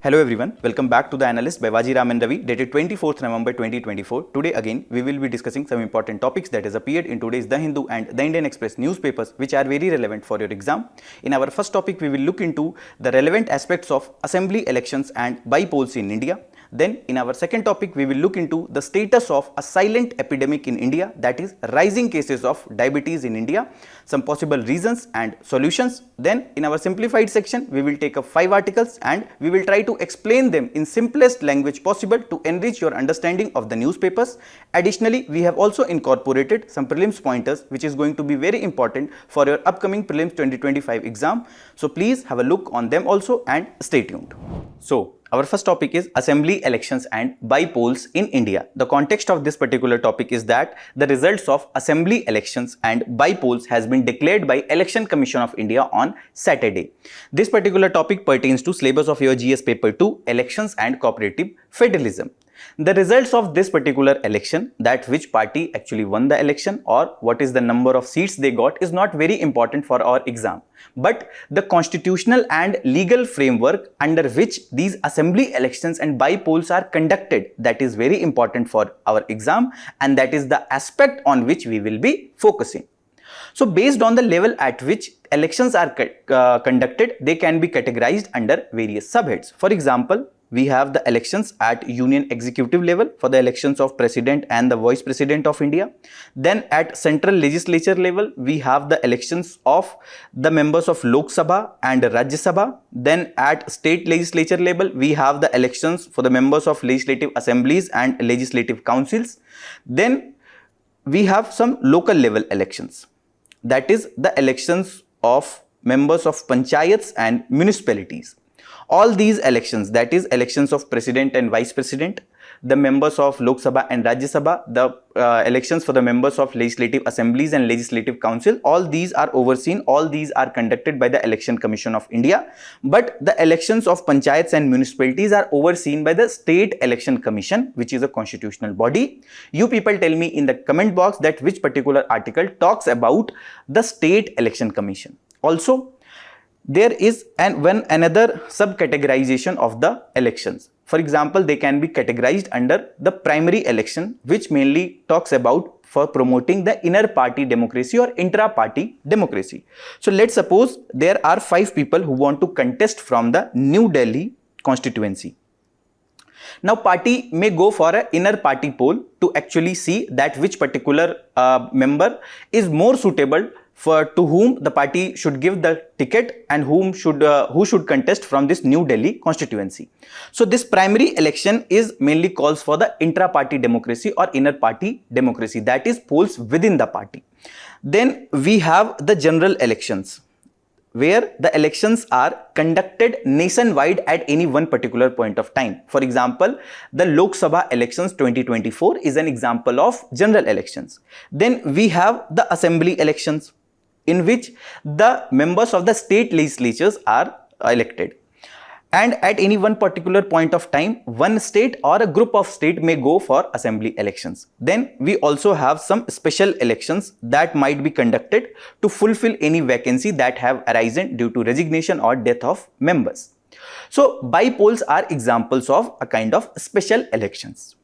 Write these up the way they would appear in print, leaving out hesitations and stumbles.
Hello everyone, welcome back to the Analyst by Vajiram and Ravi, dated 24th November 2024. Today again, we will be discussing some important topics that has appeared in today's The Hindu and The Indian Express newspapers, which are very relevant for your exam. In our first topic, we will look into the relevant aspects of assembly elections and bypolls in India. Then in our second topic, we will look into the status of a silent epidemic in India, that is rising cases of diabetes in India, some possible reasons and solutions. Then in our simplified section, we will take up 5 articles and we will try to explain them in simplest language possible to enrich your understanding of the newspapers. Additionally, we have also incorporated some prelims pointers which is going to be very important for your upcoming prelims 2025 exam. So please have a look on them also and stay tuned. So our first topic is assembly elections and bypolls in India. The context of this particular topic is that the results of assembly elections and bypolls has been declared by Election Commission of India on Saturday. This particular topic pertains to syllabus of your GS paper 2, elections and cooperative federalism. The results of this particular election, that which party actually won the election or what is the number of seats they got, is not very important for our exam. But the constitutional and legal framework under which these assembly elections and bypolls are conducted, that is very important for our exam, and that is the aspect on which we will be focusing. So based on the level at which elections are conducted, they can be categorized under various subheads. For example, we have the elections at Union Executive level for the elections of President and the Vice President of India. Then at Central Legislature level, we have the elections of the members of Lok Sabha and Rajya Sabha. Then at State Legislature level, we have the elections for the members of Legislative Assemblies and Legislative Councils. Then we have some local level elections. That is the elections of members of panchayats and municipalities. All these elections, that is elections of President and Vice President, the members of Lok Sabha and Rajya Sabha, the elections for the members of Legislative Assemblies and Legislative Council, all these are overseen, all these are conducted by the Election Commission of India. But the elections of panchayats and municipalities are overseen by the State Election Commission, which is a constitutional body. You people tell me in the comment box that which particular article talks about the State Election Commission. Also, there is another subcategorization of the elections. For example, they can be categorized under the primary election, which mainly talks about for promoting the inner party democracy or intra-party democracy. So let's suppose there are 5 people who want to contest from the New Delhi constituency. Now party may go for an inner party poll to actually see that which particular member is more suitable to whom the party should give the ticket and who should contest from this New Delhi constituency. So this primary election is mainly calls for the intra-party democracy or inner party democracy, that is polls within the party. Then we have the general elections, where the elections are conducted nationwide at any one particular point of time. For example, the Lok Sabha elections 2024 is an example of general elections. Then we have the assembly elections, in which the members of the state legislatures are elected. And at any one particular point of time, one state or a group of states may go for assembly elections. Then we also have some special elections that might be conducted to fulfill any vacancy that have arisen due to resignation or death of members. So bypolls are examples of a kind of special elections.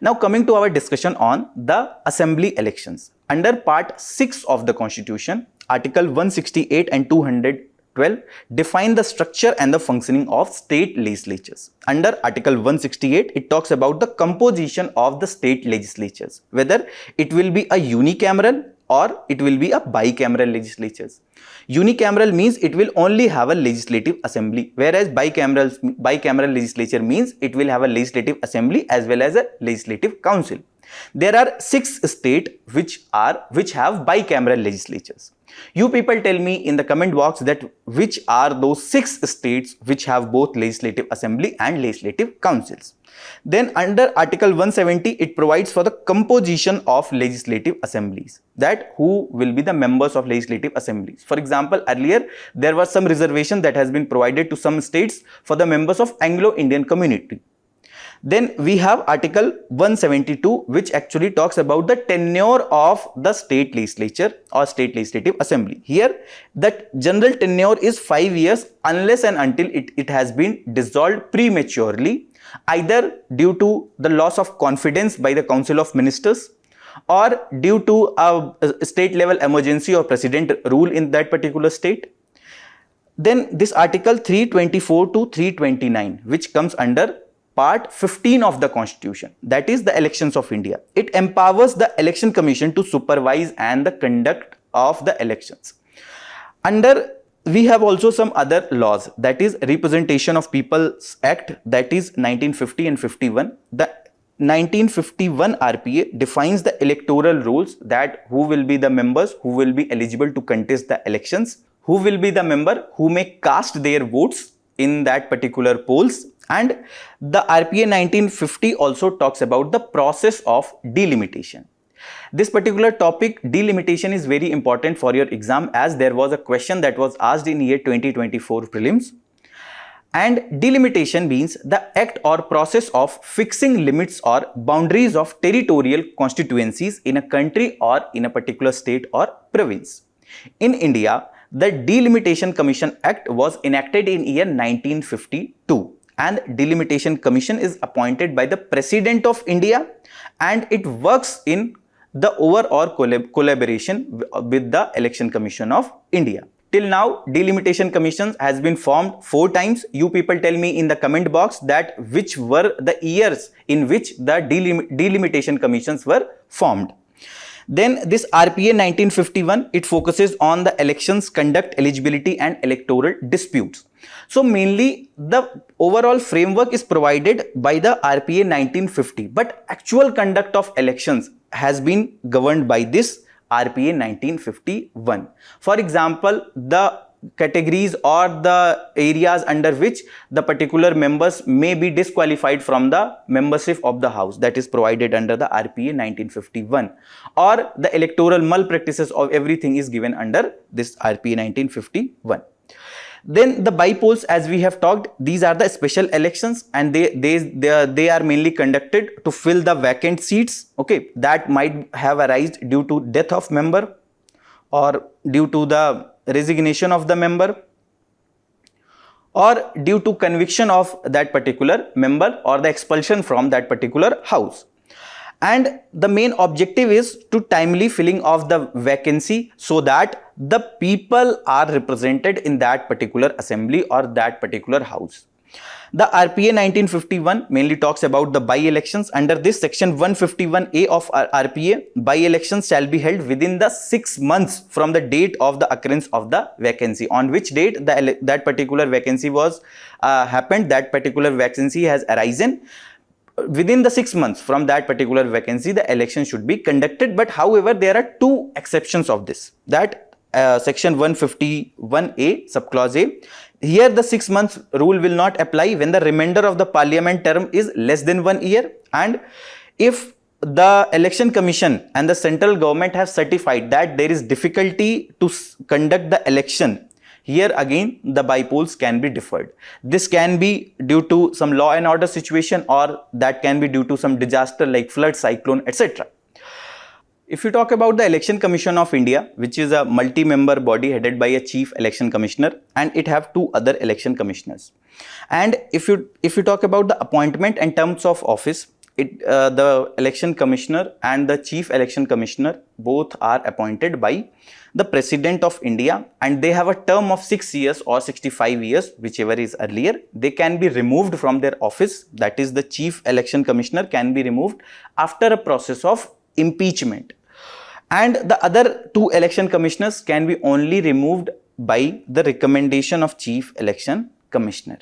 Now coming to our discussion on the assembly elections. Under part 6 of the Constitution, Article 168 and 212 define the structure and the functioning of state legislatures. Under Article 168, it talks about the composition of the state legislatures, whether it will be a unicameral or it will be a bicameral legislatures. Unicameral means it will only have a legislative assembly, whereas bicameral legislature means it will have a legislative assembly as well as a legislative council. There are 6 states which have bicameral legislatures. You people tell me in the comment box that which are those 6 states which have both legislative assembly and legislative councils. Then under Article 170, it provides for the composition of legislative assemblies, that who will be the members of legislative assemblies. For example, earlier there was some reservation that has been provided to some states for the members of Anglo-Indian community. Then we have Article 172, which actually talks about the tenure of the state legislature or state legislative assembly. Here, that general tenure is 5 years unless and until it has been dissolved prematurely, either due to the loss of confidence by the Council of Ministers or due to a state level emergency or president rule in that particular state. Then this Article 324 to 329, which comes under Part 15 of the Constitution, that is the elections of India. It empowers the Election Commission to supervise and the conduct of the elections. We have also some other laws, that is Representation of People's Act, that is 1950 and 51. The 1951 RPA defines the electoral rules, that who will be the members who will be eligible to contest the elections, who will be the member who may cast their votes in that particular polls. And the RPA 1950 also talks about the process of delimitation. This particular topic, delimitation, is very important for your exam, as there was a question that was asked in year 2024 prelims. And delimitation means the act or process of fixing limits or boundaries of territorial constituencies in a country or in a particular state or province. In India, the Delimitation Commission Act was enacted in year 1952. And Delimitation Commission is appointed by the President of India, and it works in the overall collaboration with the Election Commission of India. Till now, Delimitation Commission has been formed 4 times. You people tell me in the comment box that which were the years in which the Delimitation Commissions were formed. Then this RPA 1951, it focuses on the elections, conduct, eligibility and electoral disputes. So mainly the overall framework is provided by the RPA 1950, but actual conduct of elections has been governed by this RPA 1951. For example, the categories or the areas under which the particular members may be disqualified from the membership of the house, that is provided under the RPA 1951, or the electoral malpractices of everything is given under this RPA 1951. Then the bypolls, as we have talked, these are the special elections, and they are mainly conducted to fill the vacant seats, okay, that might have arisen due to death of member or due to the resignation of the member or due to conviction of that particular member or the expulsion from that particular house. And the main objective is to timely filling of the vacancy so that the people are represented in that particular assembly or that particular house. The RPA 1951 mainly talks about the by-elections. Under this section 151A of RPA, by-elections shall be held within the 6 months from the date of the occurrence of the vacancy. On which date that particular vacancy was happened, that particular vacancy has arisen. Within the 6 months from that particular vacancy, the election should be conducted. But however, there are 2 exceptions of this. That section 151A, subclause A. Here the 6 months rule will not apply when the remainder of the parliament term is less than 1 year, and if the election commission and the central government have certified that there is difficulty to conduct the election, here again the bypolls can be deferred. This can be due to some law and order situation, or that can be due to some disaster like flood, cyclone, etc. If you talk about the Election Commission of India, which is a multi-member body headed by a chief election commissioner, and it have 2 other election commissioners. And if you talk about the appointment and terms of office, the election commissioner and the chief election commissioner both are appointed by the President of India, and they have a term of 6 years or 65 years, whichever is earlier. They can be removed from their office, that is the chief election commissioner can be removed after a process of impeachment. And the other 2 election commissioners can be only removed by the recommendation of chief election commissioner.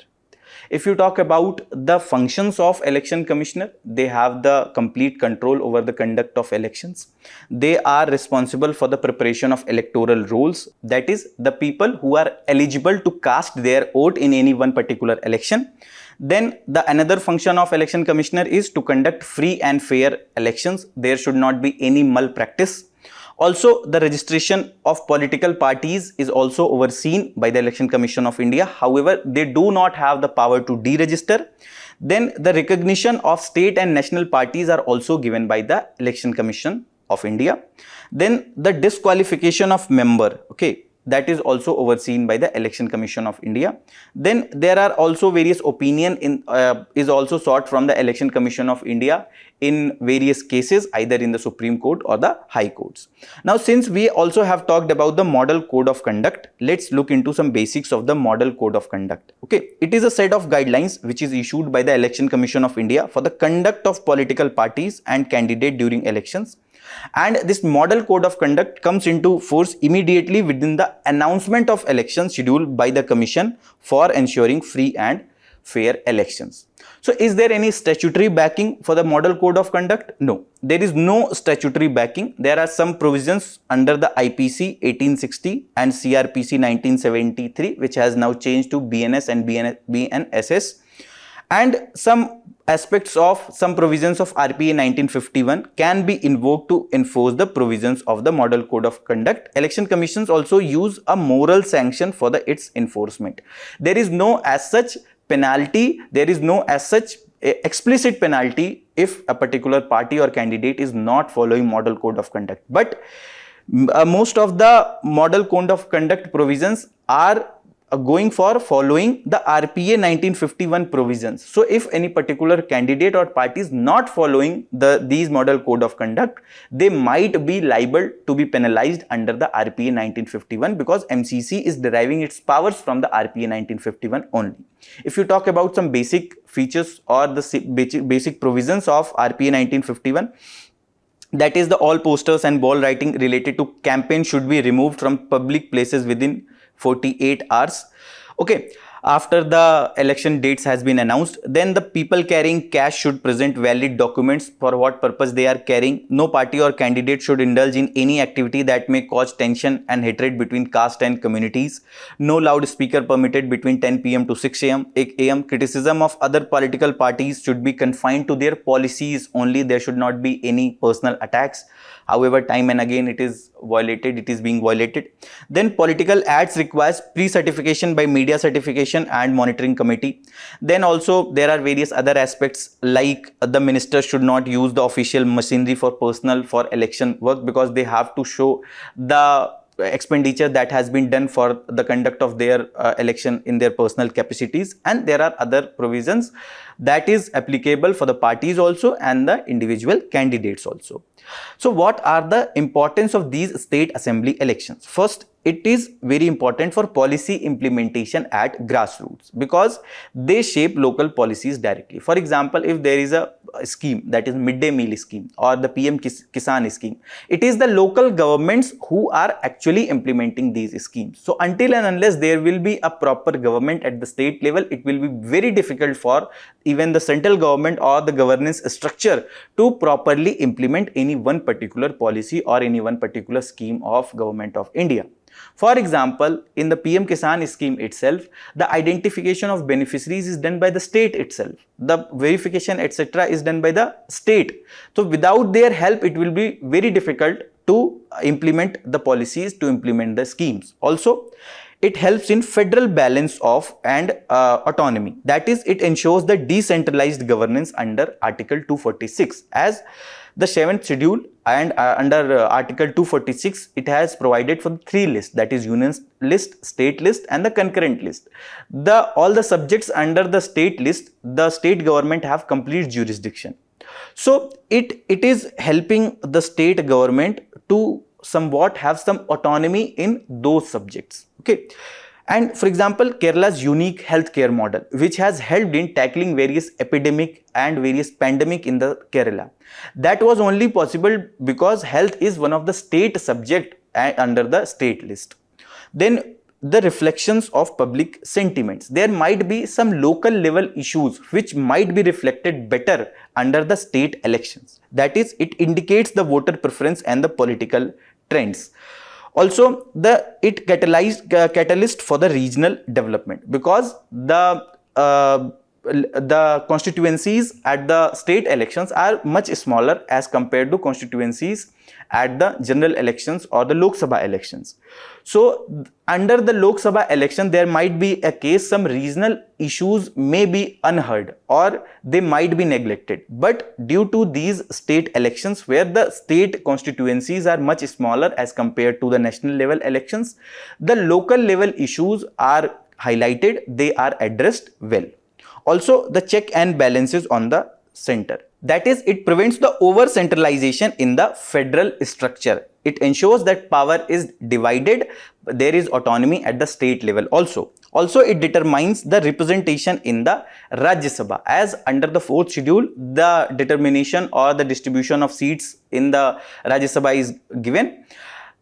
If you talk about the functions of election commissioner, they have the complete control over the conduct of elections. They are responsible for the preparation of electoral rolls, that is the people who are eligible to cast their vote in any one particular election. Then the another function of election commissioner is to conduct free and fair elections. There should not be any malpractice. Also, the registration of political parties is also overseen by the Election Commission of India. However, they do not have the power to deregister. Then the recognition of state and national parties are also given by the Election Commission of India. Then the disqualification of member, okay, that is also overseen by the Election Commission of India. Then there are also various opinion is also sought from the Election Commission of India in various cases, either in the Supreme Court or the High Courts. Now, since we also have talked about the Model Code of Conduct, let's look into some basics of the Model Code of Conduct. Okay, it is a set of guidelines which is issued by the Election Commission of India for the conduct of political parties and candidate during elections. And this Model Code of Conduct comes into force immediately within the announcement of elections scheduled by the Commission for ensuring free and fair elections. So, is there any statutory backing for the Model Code of Conduct? No, there is no statutory backing. There are some provisions under the IPC 1860 and CRPC 1973, which has now changed to BNS and BNSS, and some aspects of some provisions of RPA 1951 can be invoked to enforce the provisions of the Model Code of Conduct. Election commissions also use a moral sanction for its enforcement. There is no as such penalty, there is no as such explicit penalty if a particular party or candidate is not following Model Code of Conduct. But most of the Model Code of Conduct provisions are going for following the RPA 1951 provisions. So, if any particular candidate or party is not following these Model Code of Conduct, they might be liable to be penalized under the RPA 1951, because MCC is deriving its powers from the RPA 1951 only. If you talk about some basic features or the basic provisions of RPA 1951, that is, the all posters and ball writing related to campaign should be removed from public places within 48 hours. Okay, after the election dates has been announced, then the people carrying cash should present valid documents for what purpose they are carrying. No party or candidate should indulge in any activity that may cause tension and hatred between caste and communities. No loudspeaker permitted between 10 p.m. to 6 a.m. Criticism of other political parties should be confined to their policies only. There should not be any personal attacks. However, time and again it is being violated. Then political ads requires pre-certification by media certification and monitoring committee. Then also there are various other aspects, like the minister should not use the official machinery for election work, because they have to show the expenditure that has been done for the conduct of their election in their personal capacities. And there are other provisions that is applicable for the parties also and the individual candidates also. So what are the importance of these state assembly elections? First, it is very important for policy implementation at grassroots, because they shape local policies directly. For example, if there is a scheme, that is midday meal scheme or the PM Kisan scheme, it is the local governments who are actually implementing these schemes. So until and unless there will be a proper government at the state level, it will be very difficult for even the central government or the governance structure to properly implement any one particular policy or any one particular scheme of government of India. For example, in the PM Kisan scheme itself, the identification of beneficiaries is done by the state itself. The verification etc. is done by the state. So without their help, it will be very difficult to implement the policies, to implement the schemes. Also, it helps in federal balance of and autonomy. That is, it ensures the decentralized governance under Article 246. As the 7th schedule and under Article 246, it has provided for 3 lists, that is union list, state list and the concurrent list. All the subjects under the state list, the state government have complete jurisdiction. So it is helping the state government to somewhat have some autonomy in those subjects. Okay. And for example, Kerala's unique healthcare model, which has helped in tackling various epidemic and various pandemic in the Kerala, that was only possible because health is one of the state subject under the state list. Then the reflections of public sentiments. There might be some local level issues which might be reflected better under the state elections. That is, it indicates the voter preference and the political trends. Also, it catalyst for the regional development, because the constituencies at the state elections are much smaller as compared to constituencies at the general elections or the Lok Sabha elections. So under the Lok Sabha election, there might be a case some regional issues may be unheard or they might be neglected. But due to these state elections where the state constituencies are much smaller as compared to the national level elections, the local level issues are highlighted, they are addressed well. Also, the check and balances on the center. That is, it prevents the over centralization in the federal structure. It ensures that power is divided, there is autonomy at the state level also. Also, it determines the representation in the Rajya Sabha, as under the 4th schedule, the determination or the distribution of seats in the Rajya Sabha is given.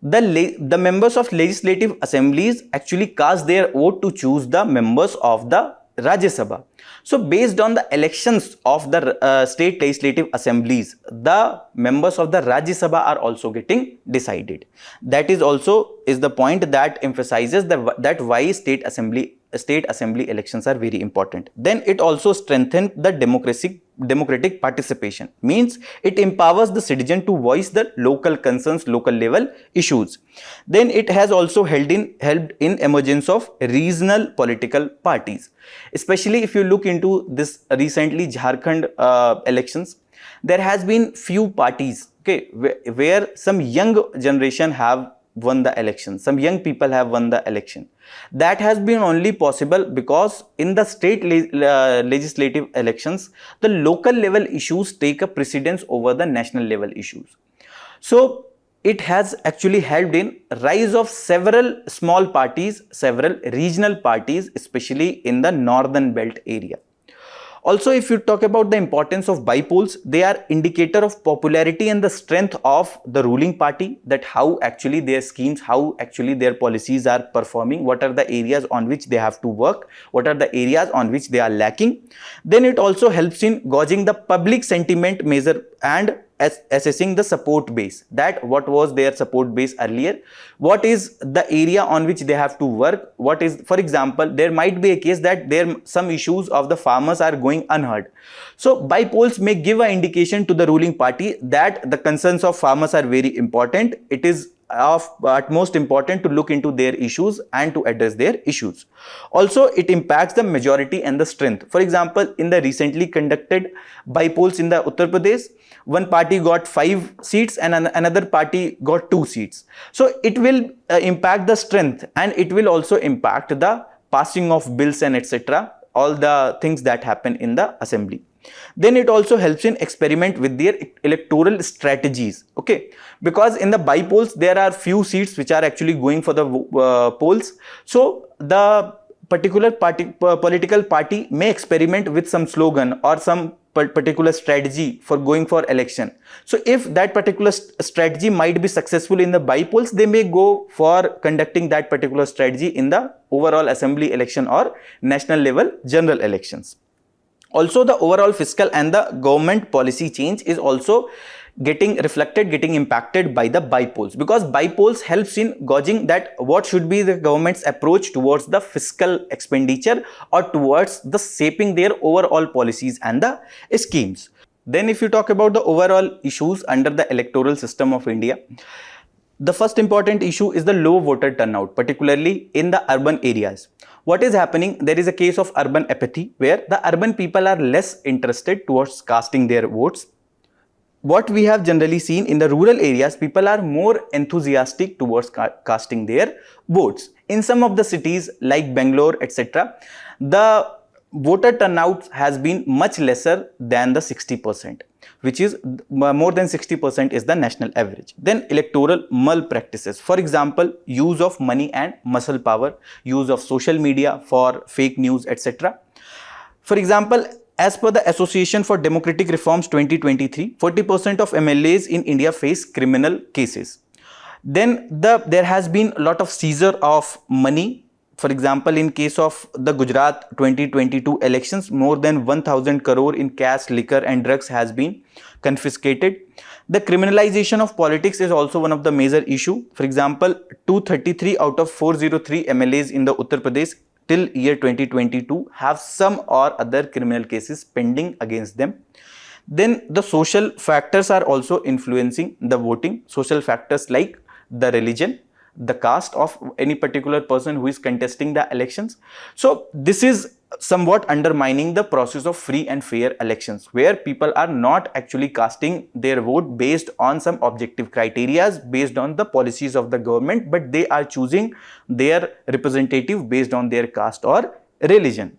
The members of legislative assemblies actually cast their vote to choose the members of the Rajya Sabha. So based on the elections of the state legislative assemblies, the members of the Rajya Sabha are also getting decided. That is also the point that emphasizes that why state assembly elections are very important. Then it also strengthens the democratic participation, means it empowers the citizen to voice the local concerns, local level issues. Then it has also helped in emergence of regional political parties, especially if you look into this recently Jharkhand elections. There has been few parties, okay, where some young generation have won the election, some young people have won the election. That has been only possible because in the state legislative elections, the local level issues take a precedence over the national level issues. So it has actually helped in rise of several small parties, several regional parties, especially in the northern belt area. Also, if you talk about the importance of bypolls, they are indicator of popularity and the strength of the ruling party, that how actually their schemes, how actually their policies are performing, what are the areas on which they have to work, what are the areas on which they are lacking. Then it also helps in gauging the public sentiment measure and assessing the support base, that what was their support base earlier, what is the area on which they have to work, what is, for example, there might be a case that some issues of the farmers are going unheard. So bypolls may give an indication to the ruling party that the concerns of farmers are very important. It is of utmost important to look into their issues and to address their issues. Also, it impacts the majority and the strength. For example, in the recently conducted bypolls in the Uttar Pradesh, one party got 5 seats and another party got 2 seats. So it will impact the strength, and it will also impact the passing of bills and etc., all the things that happen in the assembly. Then it also helps in experiment with their electoral strategies, okay, because in the bypolls there are few seats which are actually going for the polls. So the particular political party may experiment with some slogan or some particular strategy for going for election. So if that particular strategy might be successful in the bypolls, they may go for conducting that particular strategy in the overall assembly election or national level general elections. Also, the overall fiscal and the government policy change is also getting reflected, getting impacted by the bypolls, because bypolls helps in gauging that what should be the government's approach towards the fiscal expenditure or towards the shaping their overall policies and the schemes. Then if you talk about the overall issues under the electoral system of India, the first important issue is the low voter turnout, particularly in the urban areas. What is happening? There is a case of urban apathy where the urban people are less interested towards casting their votes. What we have generally seen in the rural areas, people are more enthusiastic towards casting their votes. In some of the cities like Bangalore, etc., the voter turnout has been much lesser than the 60%, which is more than 60% is the national average. Then electoral malpractices, for example, use of money and muscle power, use of social media for fake news, etc. For example, as per the Association for Democratic Reforms 2023, 40% of MLAs in India face criminal cases. Then there has been a lot of seizure of money. For example, in case of the Gujarat 2022 elections, more than 1,000 crore in cash, liquor and drugs has been confiscated. The criminalization of politics is also one of the major issue. For example, 233 out of 403 MLAs in the Uttar Pradesh till year 2022 have some or other criminal cases pending against them. Then the social factors are also influencing the voting. Social factors like the religion, the caste of any particular person who is contesting the elections. So this is somewhat undermining the process of free and fair elections, where people are not actually casting their vote based on some objective criteria, based on the policies of the government, but they are choosing their representative based on their caste or religion.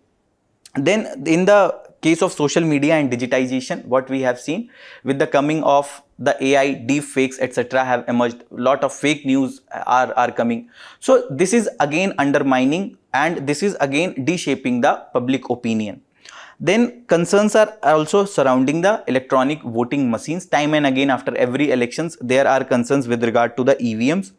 Then in the case of social media and digitization, what we have seen with the coming of the AI, deep fakes, etc. have emerged. Lot of fake news are coming. So this is again undermining, and this is again deshaping the public opinion. Then concerns are also surrounding the electronic voting machines. Time and again after every elections, there are concerns with regard to the EVMs.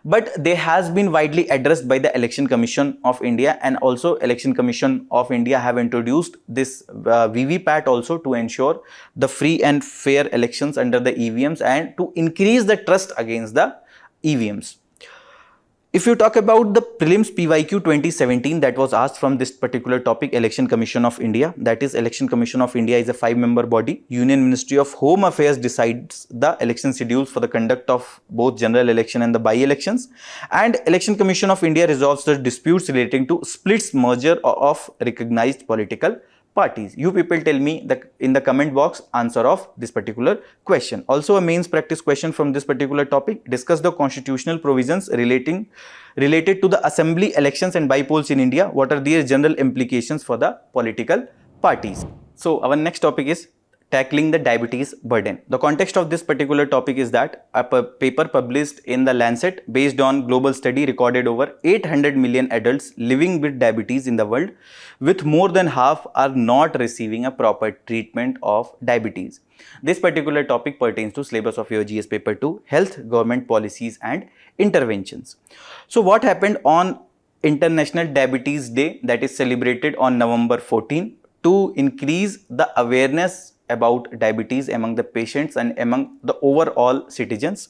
But they has been widely addressed by the Election Commission of India, and also Election Commission of India have introduced this VVPAT also to ensure the free and fair elections under the EVMs and to increase the trust against the EVMs. If you talk about the prelims PYQ 2017 that was asked from this particular topic, Election Commission of India, that is Election Commission of India is a 5-member body. Union Ministry of Home Affairs decides the election schedules for the conduct of both general election and the by-elections, and Election Commission of India resolves the disputes relating to splits merger of recognized political parties. You people tell me in the comment box answer of this particular question. Also a mains practice question from this particular topic: discuss the constitutional provisions related to the assembly elections and bypolls in India. What are their general implications for the political parties? So our next topic is tackling the diabetes burden. The context of this particular topic is that a paper published in the Lancet based on global study recorded over 800 million adults living with diabetes in the world, with more than half are not receiving a proper treatment of diabetes. This particular topic pertains to syllabus of your GS paper 2, health, government policies and interventions. So what happened on International Diabetes Day, that is celebrated on November 14, to increase the awareness about diabetes among the patients and among the overall citizens?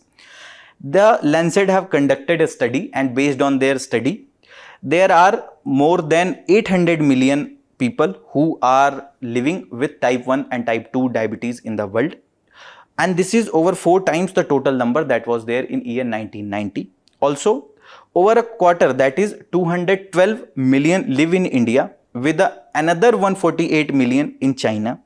The Lancet have conducted a study, and based on their study, there are more than 800 million people who are living with type 1 and type 2 diabetes in the world, and this is over 4 times the total number that was there in year 1990. Also, over a quarter, that is 212 million, live in India, with another 148 million in China.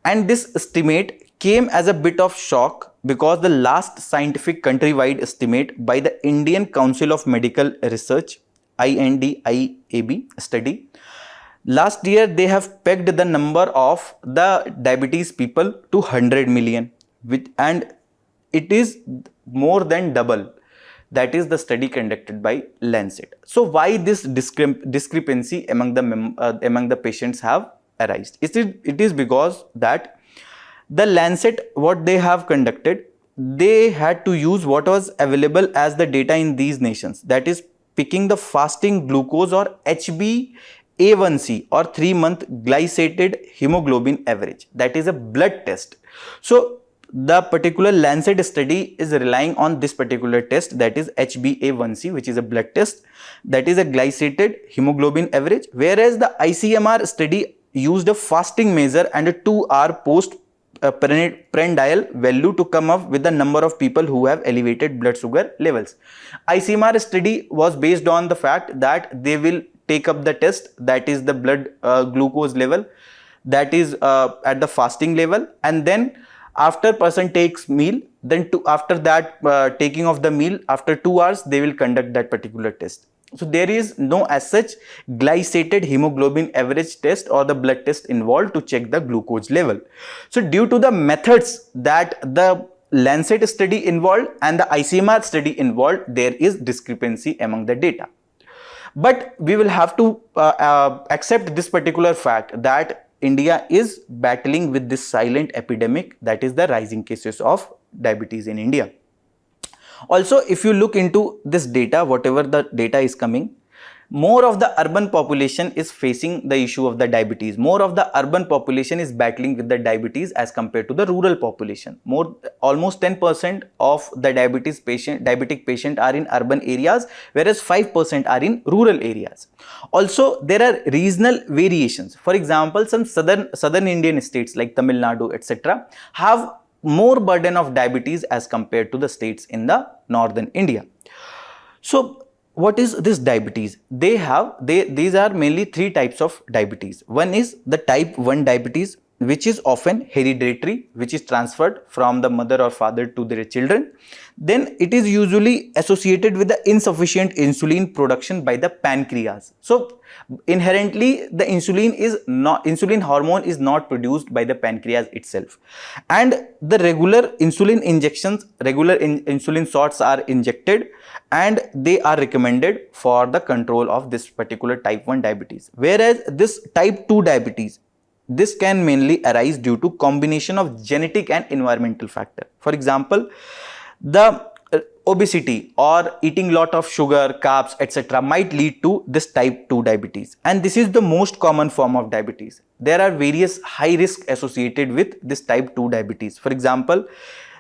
And this estimate came as a bit of shock because the last scientific countrywide estimate by the Indian Council of Medical Research, INDIAB study, last year they have pegged the number of the diabetes people to 100 million, and it is more than double. That is the study conducted by Lancet. So why this discrepancy among the patients have arisen? It is because that the Lancet, what they have conducted, they had to use what was available as the data in these nations, that is picking the fasting glucose or HbA1c or 3-month glycated hemoglobin average, that is a blood test. So the particular Lancet study is relying on this particular test, that is HbA1c, which is a blood test, that is a glycated hemoglobin average, whereas the ICMR study used a fasting measure and a 2-hour post prandial value to come up with the number of people who have elevated blood sugar levels. ICMR study was based on the fact that they will take up the test, that is the blood glucose level, that is at the fasting level, and then after person takes meal, then after that taking of the meal, after 2 hours they will conduct that particular test. So there is no as such glycated hemoglobin average test or the blood test involved to check the glucose level. So due to the methods that the Lancet study involved and the ICMR study involved, there is discrepancy among the data. But we will have to accept this particular fact that India is battling with this silent epidemic, that is the rising cases of diabetes in India. Also, if you look into this data, whatever the data is coming, more of the urban population is facing the issue of the diabetes. More of the urban population is battling with the diabetes as compared to the rural population. Almost 10% of the diabetic patient are in urban areas, whereas 5% are in rural areas. Also, there are regional variations. For example, some southern Indian states like Tamil Nadu, etc., have more burden of diabetes as compared to the states in the northern India. So what is this diabetes? These are mainly three types of diabetes. One is the type 1 diabetes, which is often hereditary, which is transferred from the mother or father to their children. Then it is usually associated with the insufficient insulin production by the pancreas. So inherently the insulin hormone is not produced by the pancreas itself, and the regular insulin shots are injected, and they are recommended for the control of this particular type 1 diabetes. Whereas this type 2 diabetes, this can mainly arise due to combination of genetic and environmental factor. For example, the obesity or eating lot of sugar, carbs, etc. might lead to this type 2 diabetes, and this is the most common form of diabetes. There are various high risks associated with this type 2 diabetes. For example,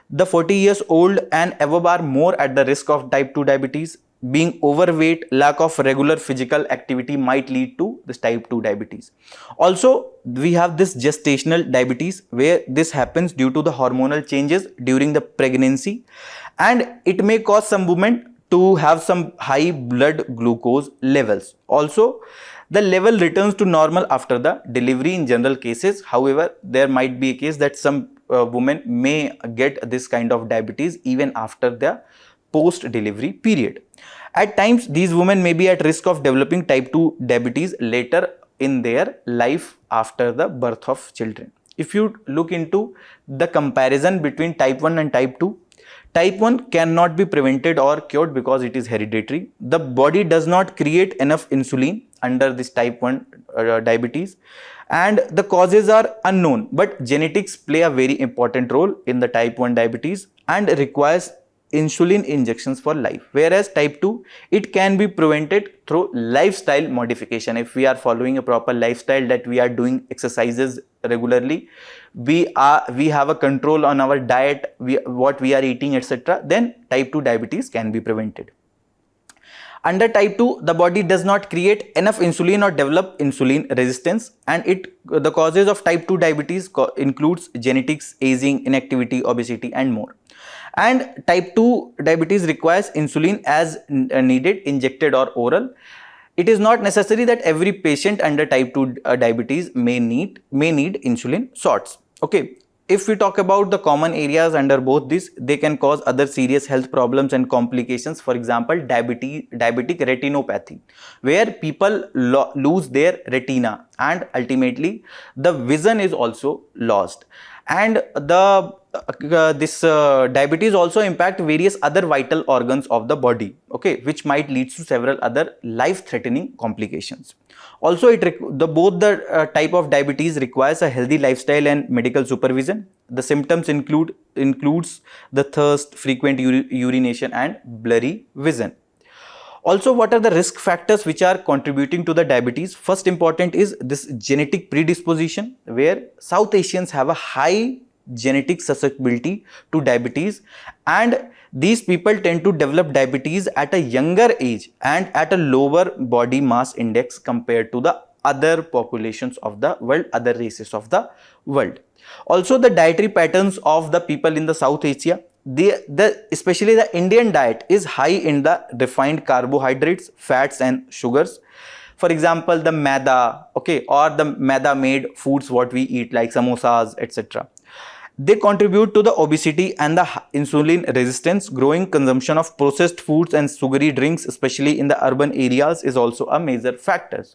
the 40 years old and above are more at the risk of type 2 diabetes. Being overweight, lack of regular physical activity might lead to this type 2 diabetes. Also, we have this gestational diabetes, where this happens due to the hormonal changes during the pregnancy, and it may cause some women to have some high blood glucose levels. Also, the level returns to normal after the delivery in general cases. However, there might be a case that some women may get this kind of diabetes even after the post-delivery period. At times, these women may be at risk of developing type 2 diabetes later in their life after the birth of children. If you look into the comparison between type 1 and type 2, type 1 cannot be prevented or cured because it is hereditary. The body does not create enough insulin under this type 1 diabetes, and the causes are unknown, but genetics play a very important role in the type 1 diabetes and requires insulin injections for life. Whereas type 2, it can be prevented through lifestyle modification. If we are following a proper lifestyle, that we are doing exercises regularly, we have a control on our diet, what we are eating, etc., then type 2 diabetes can be prevented. Under type 2, the body does not create enough insulin or develop insulin resistance, and the causes of type 2 diabetes includes genetics, aging, inactivity, obesity, and more. And type 2 diabetes requires insulin as needed, injected or oral. It is not necessary that every patient under type 2 diabetes may need insulin shots. Okay. If we talk about the common areas under both these, they can cause other serious health problems and complications. For example, diabetic retinopathy, where people lose their retina and ultimately the vision is also lost. And this diabetes also impact various other vital organs of the body, okay, which might lead to several other life-threatening complications. Also, both the type of diabetes requires a healthy lifestyle and medical supervision. The symptoms includes the thirst, frequent urination, and blurry vision. Also, what are the risk factors which are contributing to the diabetes? First important is this genetic predisposition, where South Asians have a high genetic susceptibility to diabetes, and these people tend to develop diabetes at a younger age and at a lower body mass index compared to the other populations of the world, other races of the world. Also, the dietary patterns of the people in the South Asia, especially the Indian diet, is high in the refined carbohydrates, fats and sugars. For example, the maida, okay, or the maida made foods what we eat like samosas, etc. They contribute to the obesity and the insulin resistance. Growing consumption of processed foods and sugary drinks, especially in the urban areas, is also a major factor.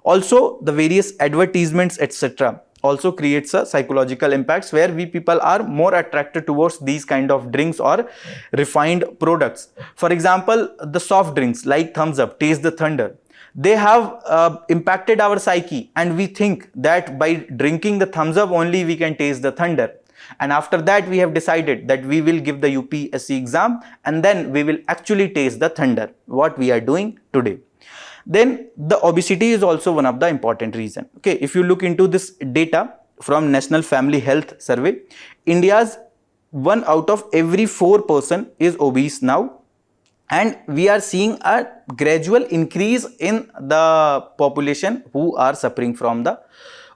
Also, the various advertisements, etc., also creates a psychological impacts, where we people are more attracted towards these kind of drinks or refined products. For example, the soft drinks like Thumbs Up, Taste the Thunder, they have impacted our psyche, and we think that by drinking the Thumbs Up only we can taste the thunder. And after that, we have decided that we will give the UPSC exam and then we will actually taste the thunder, what we are doing today. Then the obesity is also one of the important reason. Okay, if you look into this data from National Family Health Survey, India's 1 out of every 4 person is obese now, and we are seeing a gradual increase in the population who are suffering from the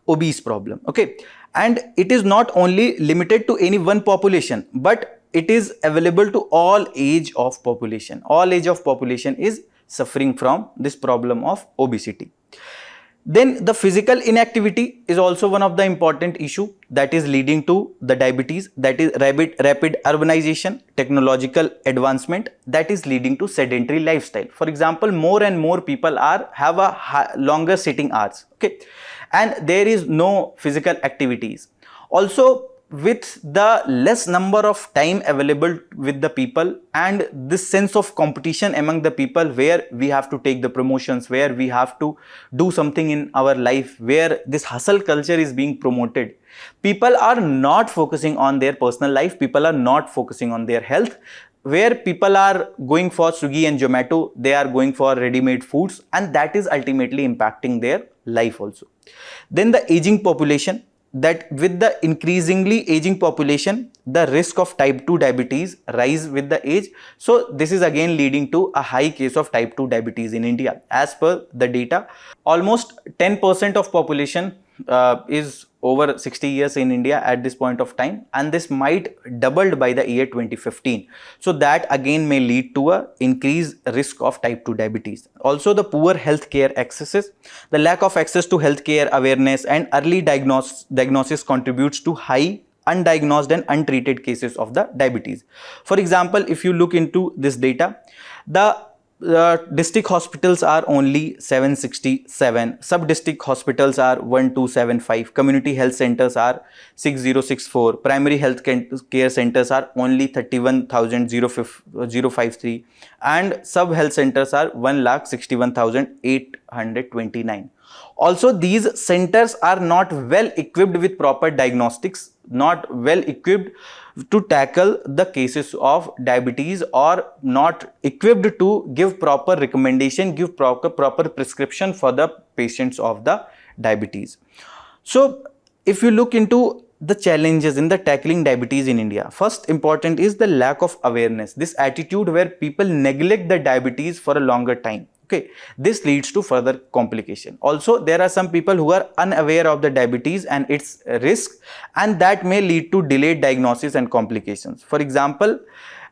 obese problem. Okay, and it is not only limited to any one population, but it is available to all age of population. All age of population is suffering from this problem of obesity. Then the physical inactivity is also one of the important issue that is leading to the diabetes, that is rapid urbanization, technological advancement that is leading to sedentary lifestyle. For example, more and more people have a longer sitting hours, okay, and there is no physical activities. Also, with the less number of time available with the people and this sense of competition among the people, where we have to take the promotions, where we have to do something in our life, where this hustle culture is being promoted, people are not focusing on their personal life, people are not focusing on their health, where people are going for Swiggy and Zomato, they are going for ready-made foods, and that is ultimately impacting their life also. Then the aging population, that with the increasingly aging population, the risk of type 2 diabetes rise with the age. So this is again leading to a high case of type 2 diabetes in India. As per the data, almost 10% of population is over 60 years in India at this point of time, and this might doubled by the year 2015. So that again may lead to a increased risk of type 2 diabetes. Also, the poor healthcare accesses, the lack of access to healthcare awareness and early diagnosis contributes to high undiagnosed and untreated cases of the diabetes. For example, if you look into this data, the district hospitals are only 767, sub-district hospitals are 1275, community health centers are 6064, primary health care centers are only 31,053, and sub-health centers are 1,61,829. Also, these centers are not well equipped with proper diagnostics, not well equipped to tackle the cases of diabetes, or not equipped to give proper recommendation, give proper prescription for the patients of the diabetes. So if you look into the challenges in the tackling diabetes in India, first important is the lack of awareness, this attitude where people neglect the diabetes for a longer time. Okay, this leads to further complication. Also, there are some people who are unaware of the diabetes and its risk, and that may lead to delayed diagnosis and complications. For example,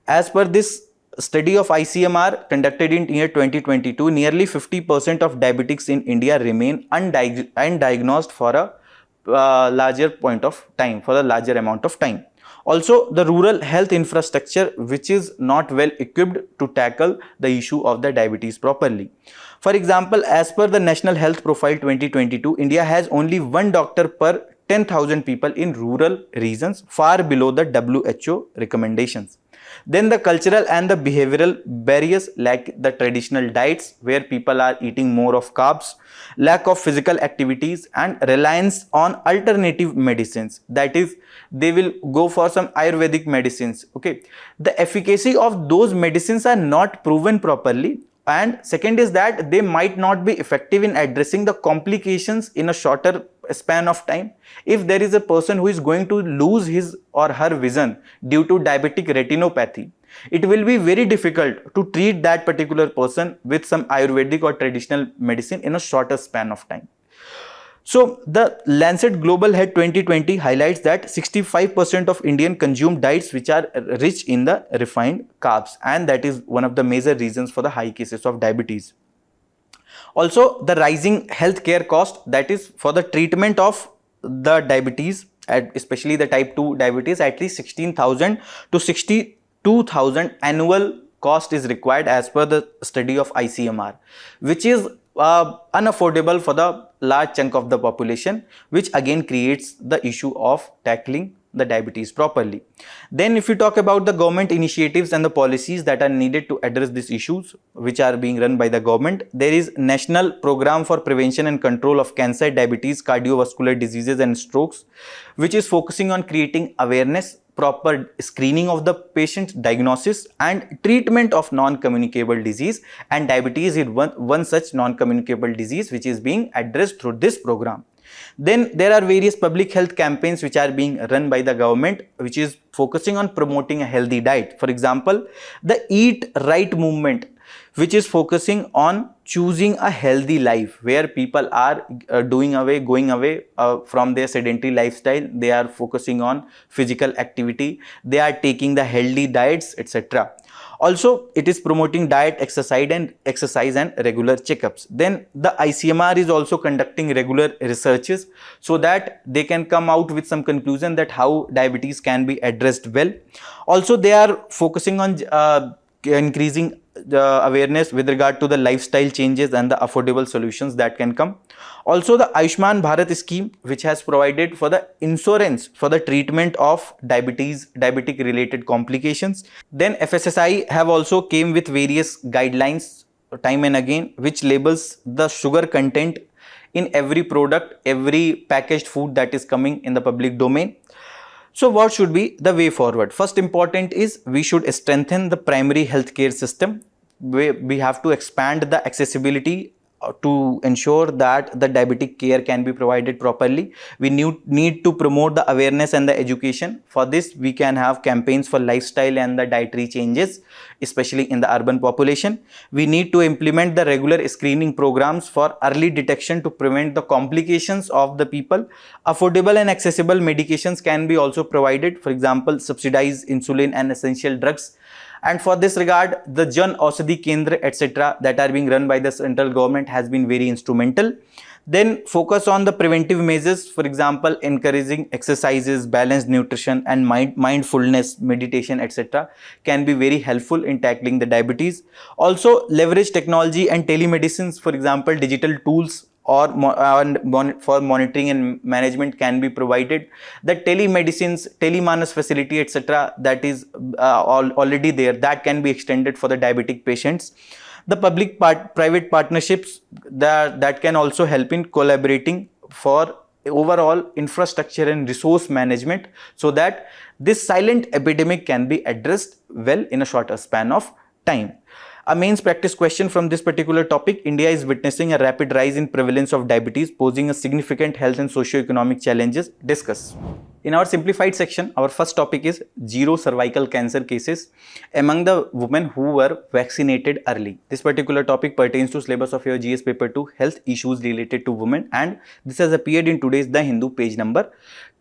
as per this study of ICMR conducted in year 2022, nearly 50% of diabetics in India remain undiagnosed for a larger point of time, for a larger amount of time. Also, the rural health infrastructure, which is not well equipped to tackle the issue of the diabetes properly. For example, as per the National Health Profile 2022, India has only 1 doctor per 10,000 people in rural regions, far below the WHO recommendations. Then the cultural and the behavioral barriers, like the traditional diets where people are eating more of carbs, lack of physical activities, and reliance on alternative medicines, that is, they will go for some Ayurvedic medicines. Okay, the efficacy of those medicines are not proven properly, and second is that they might not be effective in addressing the complications in a shorter span of time. If there is a person who is going to lose his or her vision due to diabetic retinopathy, it will be very difficult to treat that particular person with some Ayurvedic or traditional medicine in a shorter span of time. So the Lancet Global Health 2020 highlights that 65% of Indian consume diets which are rich in the refined carbs, and that is one of the major reasons for the high cases of diabetes. Also, the rising healthcare cost, that is for the treatment of the diabetes, especially the type 2 diabetes, at least 16,000 to 62,000 annual cost is required as per the study of ICMR, which is unaffordable for the large chunk of the population, which again creates the issue of tackling the diabetes properly. Then if you talk about the government initiatives and the policies that are needed to address these issues which are being run by the government, there is National Program for Prevention and Control of Cancer, Diabetes, Cardiovascular Diseases and Strokes, which is focusing on creating awareness, proper screening of the patient's diagnosis and treatment of non-communicable disease, and diabetes is one such non-communicable disease which is being addressed through this program. Then there are various public health campaigns which are being run by the government, which is focusing on promoting a healthy diet. For example, the Eat Right movement, which is focusing on choosing a healthy life, where people are going away from their sedentary lifestyle. They are focusing on physical activity, they are taking the healthy diets, etc. Also, it is promoting diet, exercise and regular checkups. Then the ICMR is also conducting regular researches so that they can come out with some conclusion that how diabetes can be addressed well. Also, they are focusing on increasing the awareness with regard to the lifestyle changes and the affordable solutions that can come. Also, the Ayushman Bharat scheme, which has provided for the insurance for the treatment of diabetic related complications. Then FSSAI have also came with various guidelines time and again, which labels the sugar content in every product, every packaged food that is coming in the public domain. So what should be the way forward? First important is we should strengthen the primary healthcare system. We have to expand the accessibility to ensure that the diabetic care can be provided properly. We need to promote the awareness and the education. For this, we can have campaigns for lifestyle and the dietary changes, especially in the urban population. We need to implement the regular screening programs for early detection to prevent the complications of the people. Affordable and accessible medications can be also provided, for example, subsidized insulin and essential drugs. And for this regard, the Jan Aushadhi Kendra, etc., that are being run by the central government has been very instrumental. Then focus on the preventive measures, for example, encouraging exercises, balanced nutrition and mindfulness, meditation, etc. can be very helpful in tackling the diabetes. Also, leverage technology and telemedicines, for example, digital tools or for monitoring and management can be provided. The telemedicines, telemanas facility, etc., that is already there, that can be extended for the diabetic patients. The public-private partnerships that can also help in collaborating for overall infrastructure and resource management, so that this silent epidemic can be addressed well in a shorter span of time. A mains practice question from this particular topic: India is witnessing a rapid rise in prevalence of diabetes, posing a significant health and socio-economic challenges. Discuss. In our simplified section, our first topic is zero cervical cancer cases among the women who were vaccinated early. This particular topic pertains to syllabus of your GS paper 2, health issues related to women, and this has appeared in today's The Hindu, page number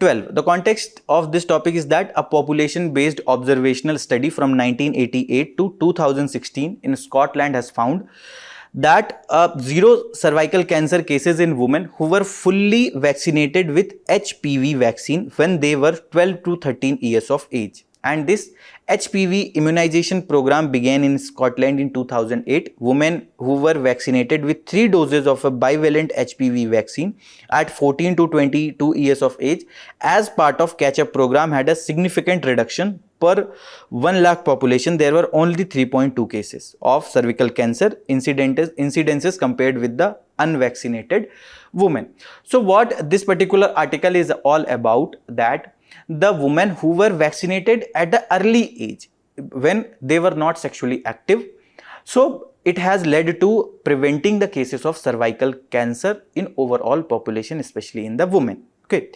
12. The context of this topic is that a population-based observational study from 1988 to 2016 in Scotland has found that zero cervical cancer cases in women who were fully vaccinated with HPV vaccine when they were 12 to 13 years of age. And this HPV immunization program began in Scotland in 2008. Women who were vaccinated with 3 doses of a bivalent HPV vaccine at 14 to 22 years of age as part of catch-up program had a significant reduction. Per 1 lakh population, there were only 3.2 cases of cervical cancer incidences compared with the unvaccinated women. So what this particular article is all about, that the women who were vaccinated at the early age when they were not sexually active, so it has led to preventing the cases of cervical cancer in overall population, especially in the women. Okay.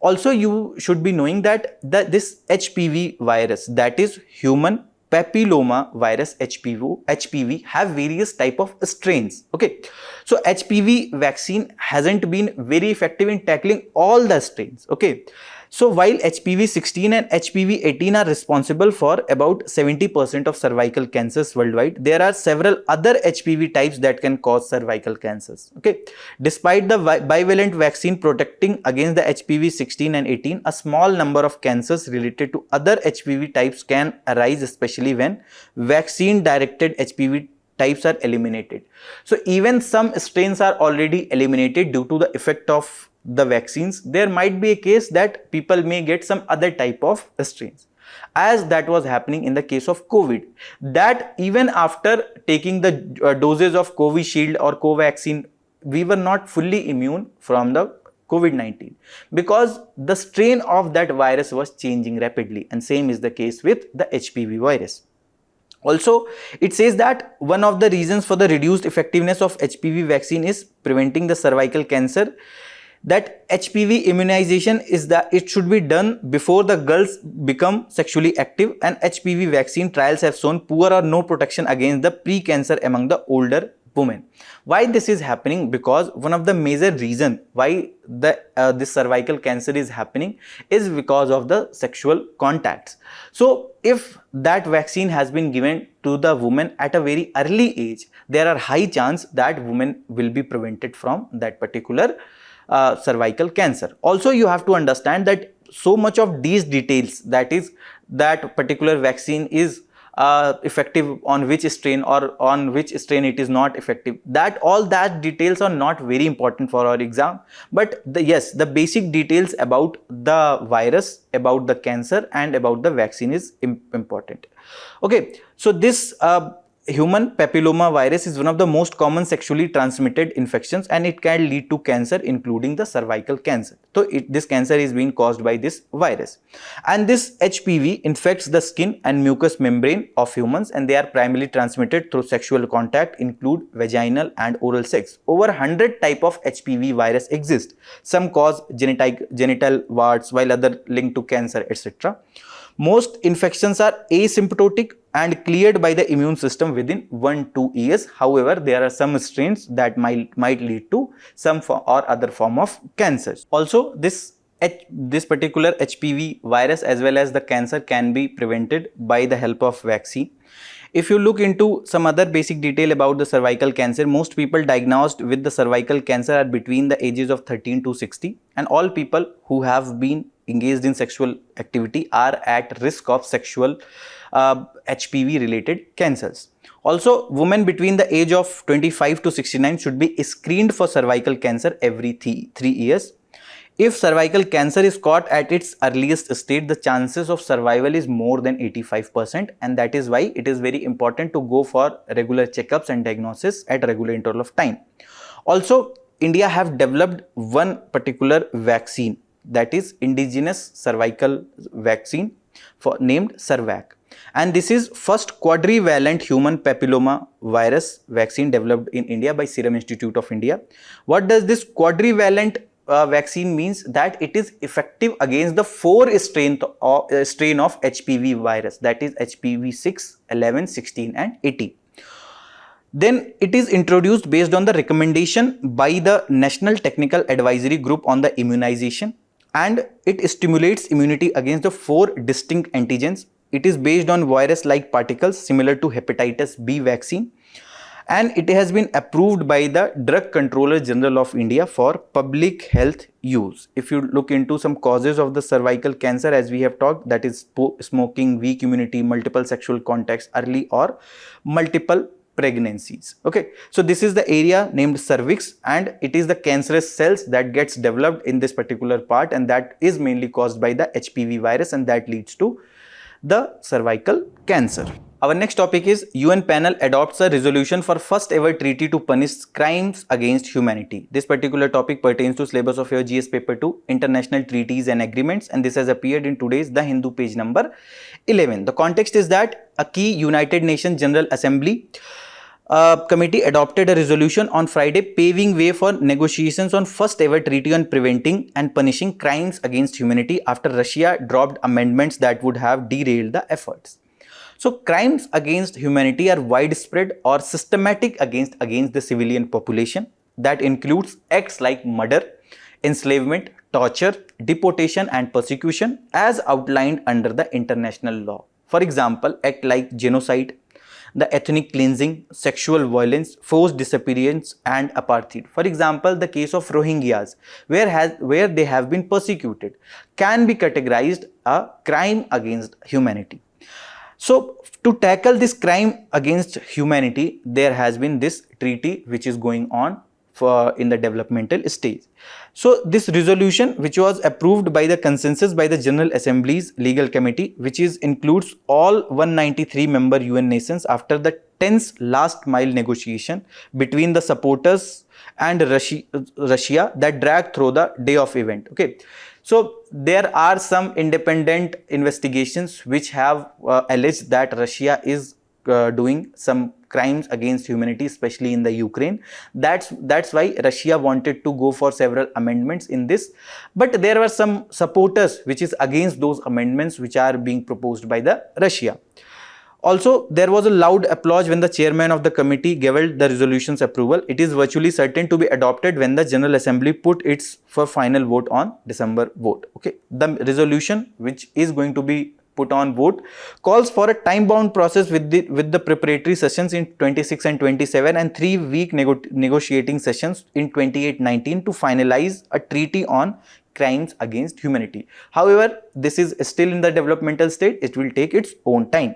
Also, you should be knowing that this HPV virus, that is human papilloma virus, HPV have various type of strains. Okay, so HPV vaccine hasn't been very effective in tackling all the strains. Okay, so while HPV 16 and HPV 18 are responsible for about 70% of cervical cancers worldwide, there are several other HPV types that can cause cervical cancers. Okay, despite the bivalent vaccine protecting against the HPV 16 and 18, a small number of cancers related to other HPV types can arise, especially when vaccine directed HPV types are eliminated. So even some strains are already eliminated due to the effect of the vaccines. There might be a case that people may get some other type of strains, as that was happening in the case of COVID, that even after taking the doses of Covishield or Covaxin, we were not fully immune from the COVID-19, because the strain of that virus was changing rapidly, and same is the case with the HPV virus. Also, it says that one of the reasons for the reduced effectiveness of HPV vaccine is preventing the cervical cancer. That HPV immunization is that it should be done before the girls become sexually active, and HPV vaccine trials have shown poor or no protection against the pre-cancer among the older women. Why this is happening? Because one of the major reason why this cervical cancer is happening is because of the sexual contacts. So if that vaccine has been given to the woman at a very early age, there are high chance that women will be prevented from that particular cervical cancer. Also, you have to understand that so much of these details, that is that particular vaccine is effective on which strain or on which strain it is not effective, that all that details are not very important for our exam, but yes, the basic details about the virus, about the cancer and about the vaccine is important. Okay, so this human papilloma virus is one of the most common sexually transmitted infections, and it can lead to cancer, including the cervical cancer. So this cancer is being caused by this virus, and this HPV infects the skin and mucous membrane of humans, and they are primarily transmitted through sexual contact, include vaginal and oral sex. Over 100 type of HPV virus exist. Some cause genital warts, while other linked to cancer, etc. Most infections are asymptomatic and cleared by the immune system within 1-2 years. However, there are some strains that might lead to some or other form of cancers. Also, this particular HPV virus as well as the cancer can be prevented by the help of vaccine. If you look into some other basic detail about the cervical cancer, most people diagnosed with the cervical cancer are between the ages of 13 to 60, and all people who have been engaged in sexual activity are at risk of sexual HPV related cancers. Also, women between the age of 25 to 69 should be screened for cervical cancer every 3 years. If cervical cancer is caught at its earliest stage, the chances of survival is more than 85%, and that is why it is very important to go for regular checkups and diagnosis at regular interval of time. Also, India have developed one particular vaccine, that is indigenous cervical vaccine named Cervac, and this is first quadrivalent human papilloma virus vaccine developed in India by Serum Institute of India. What does this quadrivalent vaccine means? That it is effective against the 4 strain of HPV virus, that is HPV 6, 11, 16 and 18. Then it is introduced based on the recommendation by the National Technical Advisory Group on the immunization, and it stimulates immunity against the 4 distinct antigens. It is based on virus-like particles similar to hepatitis B vaccine, and it has been approved by the Drug Controller General of India for public health use. If you look into some causes of the cervical cancer, as we have talked, that is smoking, weak immunity, multiple sexual contacts, early or multiple pregnancies. Okay, so this is the area named cervix, and it is the cancerous cells that gets developed in this particular part, and that is mainly caused by the HPV virus, and that leads to the cervical cancer. Our next topic is UN panel adopts a resolution for first ever treaty to punish crimes against humanity. This particular topic pertains to syllabus of your GS paper 2, international treaties and agreements, and this has appeared in today's The Hindu page number 11. The context is that a key United Nations General Assembly committee adopted a resolution on Friday paving way for negotiations on first ever treaty on preventing and punishing crimes against humanity after Russia dropped amendments that would have derailed the efforts. So crimes against humanity are widespread or systematic against the civilian population. That includes acts like murder, enslavement, torture, deportation and persecution as outlined under the international law. For example, acts like genocide, the ethnic cleansing, sexual violence, forced disappearance and apartheid. For example, the case of Rohingyas, where they have been persecuted, can be categorized a crime against humanity. So to tackle this crime against humanity, there has been this treaty which is going on in the developmental stage. So this resolution, which was approved by the consensus by the General Assembly's Legal Committee, which includes all 193 member UN nations after the tense last mile negotiation between the supporters and Russia that dragged through the day of event. Okay, so there are some independent investigations which have alleged that Russia is doing some crimes against humanity, especially in the Ukraine. That's why Russia wanted to go for several amendments in this, but there were some supporters which is against those amendments which are being proposed by the Russia. Also, there was a loud applause when the chairman of the committee gave the resolution's approval. It is virtually certain to be adopted when the General Assembly put its for final vote on December vote. Okay, the resolution which is going to be put on vote calls for a time-bound process with the preparatory sessions in 26 and 27 and 3-week negotiating sessions in 28-19 to finalize a treaty on crimes against humanity. However, this is still in the developmental state. It will take its own time.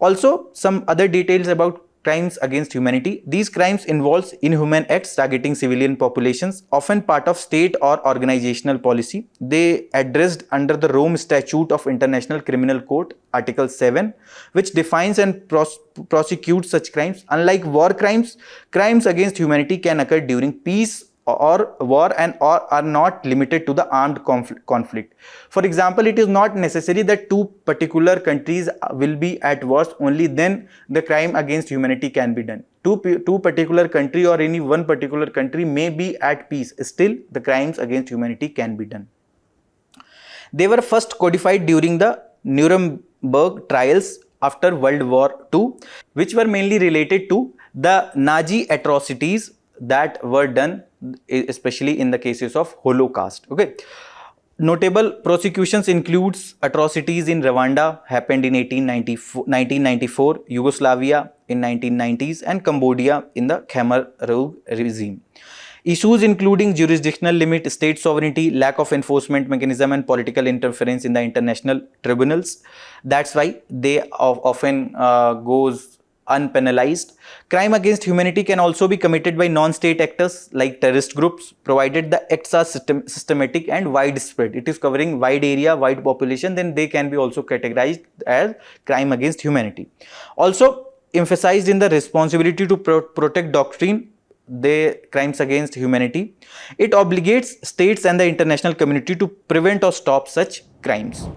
Also, some other details about crimes against humanity. These crimes involve inhuman acts targeting civilian populations, often part of state or organizational policy. They addressed under the Rome Statute of International Criminal Court, Article 7, which defines and prosecutes such crimes. Unlike war crimes, crimes against humanity can occur during peace or war and or are not limited to the armed conflict. For example, it is not necessary that two particular countries will be at war, only then the crime against humanity can be done. Two particular country or any one particular country may be at peace, still the crimes against humanity can be done. They were first codified during the Nuremberg trials after World War II, which were mainly related to the Nazi atrocities that were done, especially in the cases of Holocaust. Okay, notable prosecutions includes atrocities in Rwanda happened in 1994, Yugoslavia in 1990s, and Cambodia in the Khmer Rouge regime. Issues including jurisdictional limit, state sovereignty, lack of enforcement mechanism, and political interference in the international tribunals. That's why they often goes unpenalized. Crime against humanity can also be committed by non-state actors like terrorist groups, provided the acts are systematic and widespread. It is covering wide area, wide population, then they can be also categorized as crime against humanity. Also emphasized in the responsibility to protect doctrine, the crimes against humanity. It obligates states and the international community to prevent or stop such crimes.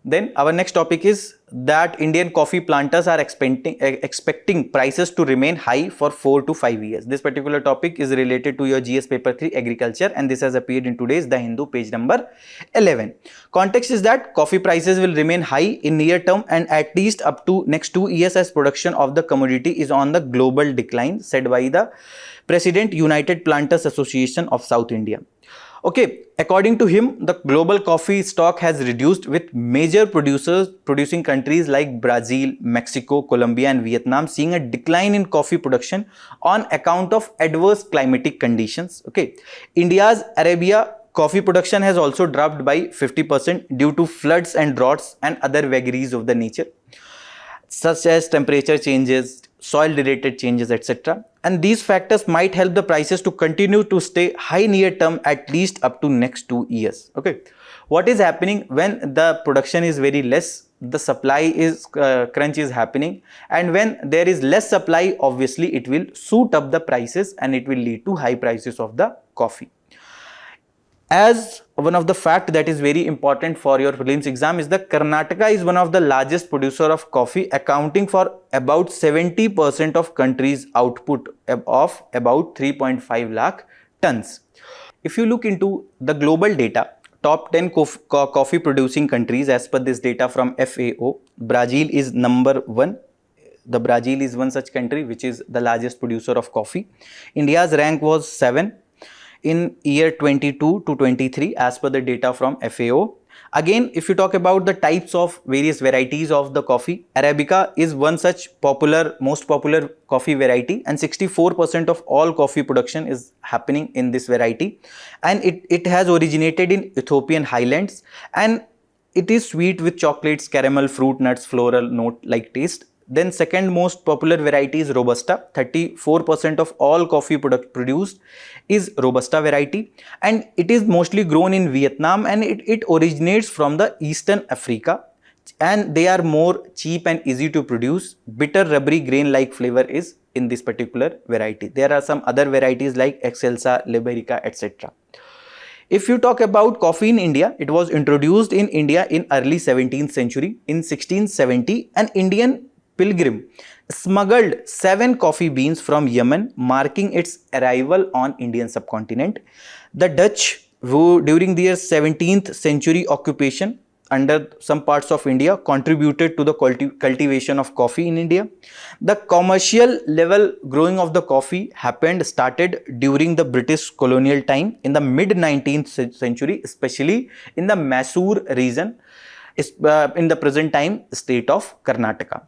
Then our next topic is that Indian coffee planters are expecting prices to remain high for 4 to 5 years. This particular topic is related to your GS paper 3 agriculture, and this has appeared in today's The Hindu, page number 11. Context is that coffee prices will remain high in near term and at least up to next 2 years as production of the commodity is on the global decline, said by the President, United Planters Association of South India. Okay, according to him, the global coffee stock has reduced, with major producing countries like Brazil, Mexico, Colombia and Vietnam seeing a decline in coffee production on account of adverse climatic conditions. Okay, India's Arabia coffee production has also dropped by 50% due to floods and droughts and other vagaries of the nature, such as temperature changes, soil related changes, etc. And these factors might help the prices to continue to stay high near term, at least up to next 2 years. Okay, what is happening when the production is very less? The supply is crunch is happening, and when there is less supply, obviously it will shoot up the prices and it will lead to high prices of the coffee. As one of the fact that is very important for your prelims exam is that Karnataka is one of the largest producer of coffee, accounting for about 70% of country's output of about 3.5 lakh tons. If you look into the global data, top 10 coffee producing countries as per this data from FAO, Brazil is number 1. The Brazil is one such country which is the largest producer of coffee. India's rank was 7. In year 22 to 23 as per the data from FAO. Again, if you talk about the types of various varieties of the coffee, Arabica is one such most popular coffee variety, and 64% of all coffee production is happening in this variety, and it has originated in Ethiopian highlands, and it is sweet with chocolates, caramel, fruit, nuts, floral note like taste. Then second most popular variety is Robusta. 34% of all coffee produced is Robusta variety, and it is mostly grown in Vietnam, and it originates from the Eastern Africa. and they are more cheap and easy to produce. Bitter rubbery grain like flavor is in this particular variety. There are some other varieties like Excelsa, Liberica, etc. If you talk about coffee in India, it was introduced in India in early 17th century. In 1670, an Indian pilgrim smuggled 7 coffee beans from Yemen, marking its arrival on Indian subcontinent. The Dutch, who during their 17th century occupation under some parts of India, contributed to the cultivation of coffee in India. The commercial level growing of the coffee started during the British colonial time in the mid 19th century, especially in the Mysore region, in the present time state of Karnataka.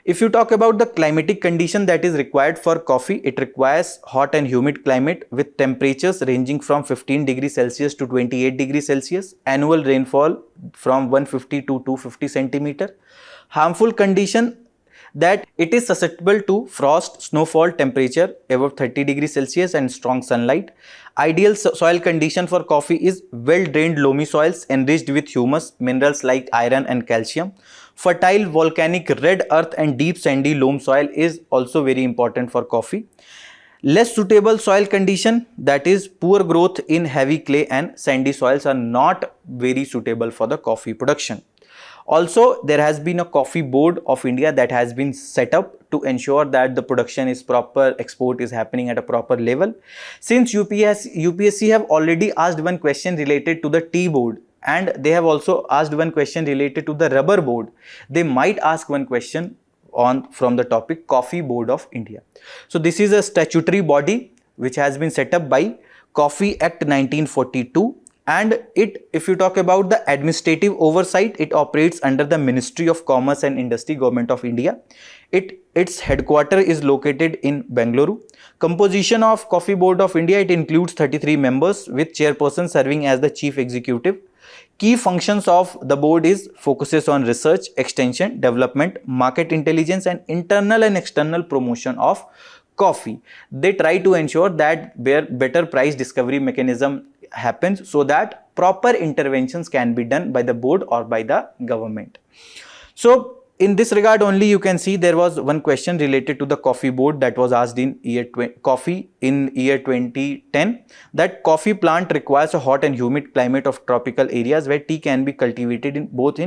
If you talk about the climatic condition that is required for coffee, it requires hot and humid climate with temperatures ranging from 15 degrees Celsius to 28 degrees Celsius, annual rainfall from 150 to 250 centimeter. Harmful condition that it is susceptible to frost, snowfall, temperature above 30 degrees Celsius and strong sunlight. Ideal soil condition for coffee is well-drained loamy soils enriched with humus, minerals like iron and calcium. Fertile volcanic red earth and deep sandy loam soil is also very important for coffee. Less suitable soil condition, that is poor growth in heavy clay and sandy soils, are not very suitable for the coffee production. Also, there has been a coffee board of India that has been set up to ensure that the production is proper, export is happening at a proper level. Since UPSC have already asked one question related to the tea board, and they have also asked one question related to the rubber board, they might ask one question from the topic Coffee Board of India. So this is a statutory body which has been set up by Coffee Act 1942, and if you talk about the administrative oversight, it operates under the Ministry of Commerce and Industry, Government of India. Its headquarters is located in Bengaluru. Composition of Coffee Board of India, it includes 33 members with chairperson serving as the chief executive. Key functions of the board focuses on research, extension, development, market intelligence, and internal and external promotion of coffee. They try to ensure that better price discovery mechanism happens so that proper interventions can be done by the board or by the government. So in this regard only, you can see there was one question related to the coffee board that was asked in year 2010, that coffee plant requires a hot and humid climate of tropical areas where tea can be cultivated in both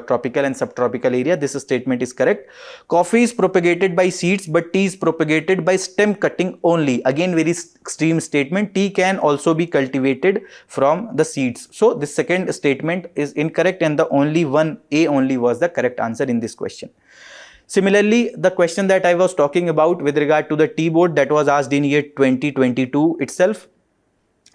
tropical and subtropical area. This statement is correct. Coffee is propagated by seeds, but tea is propagated by stem cutting only. Again, very extreme statement. Tea can also be cultivated from the seeds. So this second statement is incorrect, and the only one A only was the correct answer in this question. Similarly, the question that I was talking about with regard to the tea board that was asked in year 2022 itself,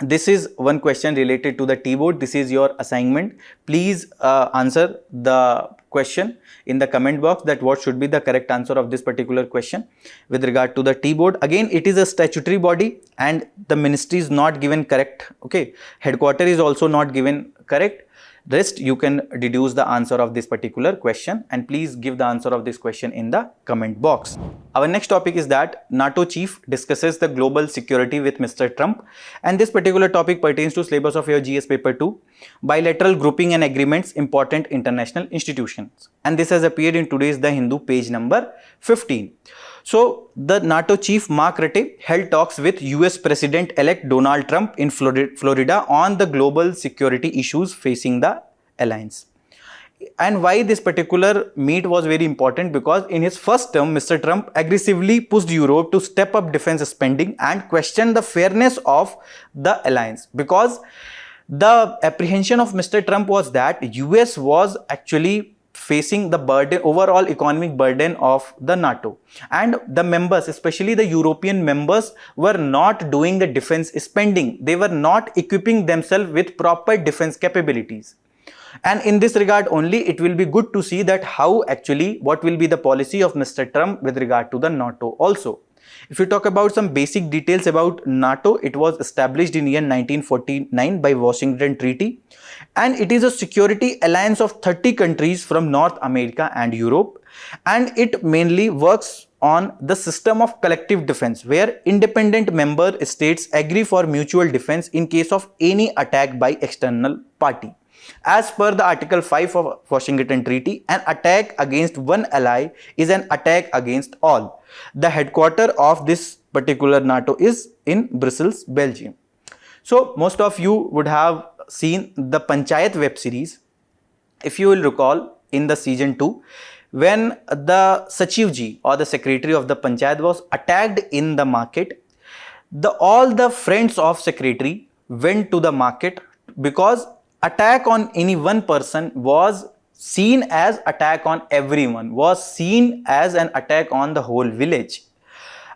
this is one question related to the tea board. This is your assignment. Please answer the question in the comment box that what should be the correct answer of this particular question with regard to the tea board. Again, it is a statutory body and the ministry is not given correct. Okay, headquarters is also not given correct. Rest you can deduce the answer of this particular question, and please give the answer of this question in the comment box. Our next topic is that NATO chief discusses the global security with Mr. Trump, and this particular topic pertains to syllabus of your GS paper 2, bilateral grouping and agreements, important international institutions, and this has appeared in today's The Hindu, page number 15. So, the NATO chief Mark Rutte held talks with US President-elect Donald Trump in Florida on the global security issues facing the alliance. And why this particular meet was very important? Because in his first term, Mr. Trump aggressively pushed Europe to step up defense spending and question the fairness of the alliance. Because the apprehension of Mr. Trump was that US was actually facing the burden, overall economic burden of the NATO, and the members, especially the European members, were not doing the defense spending. They were not equipping themselves with proper defense capabilities. And in this regard only, it will be good to see that how actually what will be the policy of Mr. Trump with regard to the NATO also. If you talk about some basic details about NATO, it was established in year 1949 by Washington Treaty, and it is a security alliance of 30 countries from North America and Europe, and it mainly works on the system of collective defense where independent member states agree for mutual defense in case of any attack by external party. As per the Article 5 of Washington Treaty, an attack against one ally is an attack against all. The headquarters of this particular NATO is in Brussels, Belgium. So most of you would have seen the Panchayat web series. If you will recall, in the season 2, when the Sachiv ji or the secretary of the Panchayat was attacked in the market, all the friends of secretary went to the market, because attack on any one person was seen as attack on everyone, was seen as an attack on the whole village.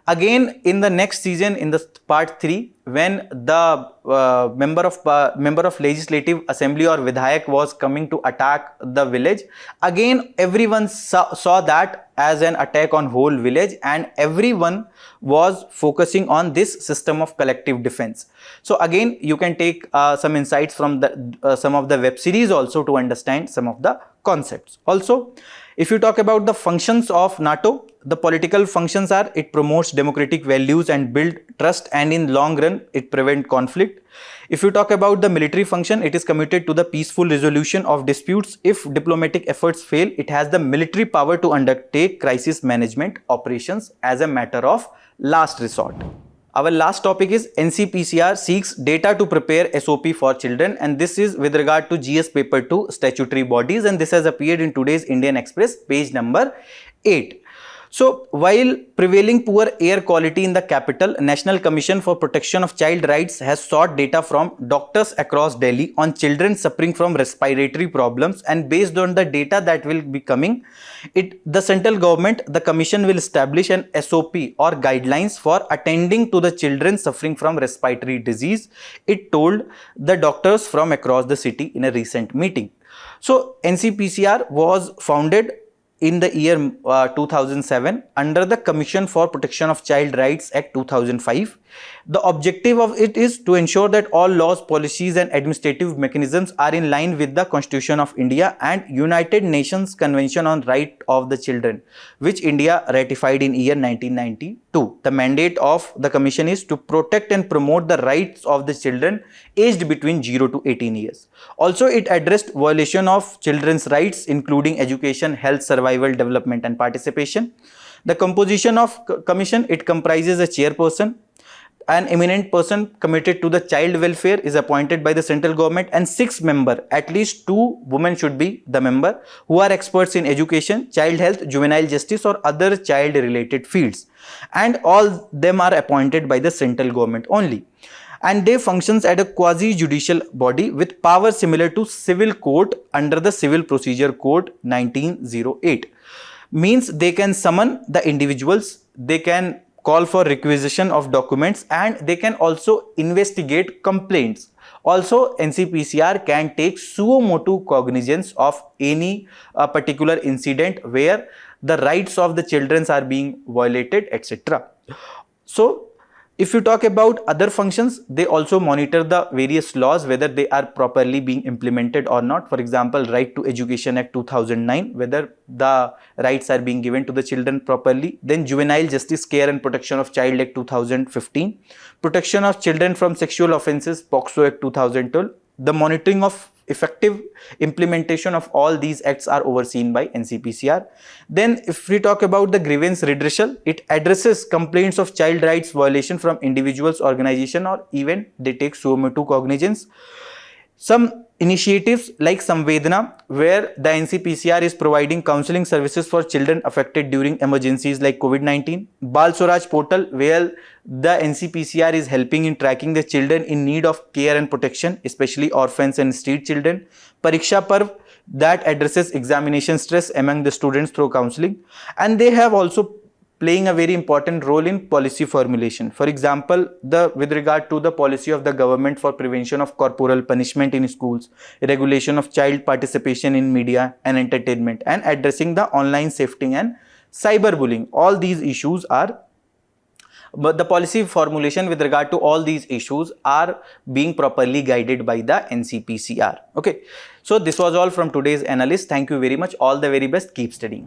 Again, in the next season, in the part 3, when the member of Legislative Assembly or Vidhayak was coming to attack the village, again everyone saw that as an attack on whole village, and everyone was focusing on this system of collective defense. So again, you can take some insights from the some of the web series also to understand some of the concepts. Also, if you talk about the functions of NATO, the political functions are: it promotes democratic values and build trust, and in long run it prevent conflict. If you talk about the military function, it is committed to the peaceful resolution of disputes. If diplomatic efforts fail, it has the military power to undertake crisis management operations as a matter of last resort. Our last topic is NCPCR seeks data to prepare SOP for children, and this is with regard to GS paper 2 statutory bodies, and this has appeared in today's Indian Express, page number 8. So, while prevailing poor air quality in the capital, National Commission for Protection of Child Rights has sought data from doctors across Delhi on children suffering from respiratory problems, and based on the data that will be coming, the central government, the commission will establish an SOP or guidelines for attending to the children suffering from respiratory disease, it told the doctors from across the city in a recent meeting. So, NCPCR was founded in the year 2007 under the Commission for Protection of Child Rights Act 2005. The objective of it is to ensure that all laws, policies and administrative mechanisms are in line with the Constitution of India and United Nations Convention on Right of the Children, which India ratified in year 1992. The mandate of the Commission is to protect and promote the rights of the children aged between 0 to 18 years. Also, it addressed violation of children's rights, including education, health, survival, development and participation. The composition of Commission, it comprises a chairperson. An eminent person committed to the child welfare is appointed by the central government, and 6 members, at least 2 women should be the member, who are experts in education, child health, juvenile justice or other child related fields, and all them are appointed by the central government only, and they functions as a quasi judicial body with power similar to civil court under the Civil Procedure Code 1908. Means they can summon the individuals, they can call for requisition of documents, and they can also investigate complaints. Also, NCPCR can take suo motu cognizance of any particular incident where the rights of the children are being violated, etc. So, if you talk about other functions, they also monitor the various laws, whether they are properly being implemented or not. For example, Right to Education Act 2009, whether the rights are being given to the children properly. Then Juvenile Justice, Care and Protection of Child Act 2015, Protection of Children from Sexual Offences, POCSO Act 2012. The monitoring of effective implementation of all these acts are overseen by NCPCR. Then if we talk about the grievance redressal, it addresses complaints of child rights violation from individuals, organization or even they take suo motu cognizance. Some initiatives like Samvedana, where the NCPCR is providing counseling services for children affected during emergencies like COVID-19. Bal Swaraj portal, where the NCPCR is helping in tracking the children in need of care and protection, especially orphans and street children. Pariksha Parv, that addresses examination stress among the students through counseling. And they have also playing a very important role in policy formulation. For example, with regard to the policy of the government for prevention of corporal punishment in schools, regulation of child participation in media and entertainment, and addressing the online safety and cyberbullying. All these issues are, but the policy formulation with regard to all these issues are being properly guided by the NCPCR. Okay, so this was all from today's Analyst. Thank you very much. All the very best. Keep studying.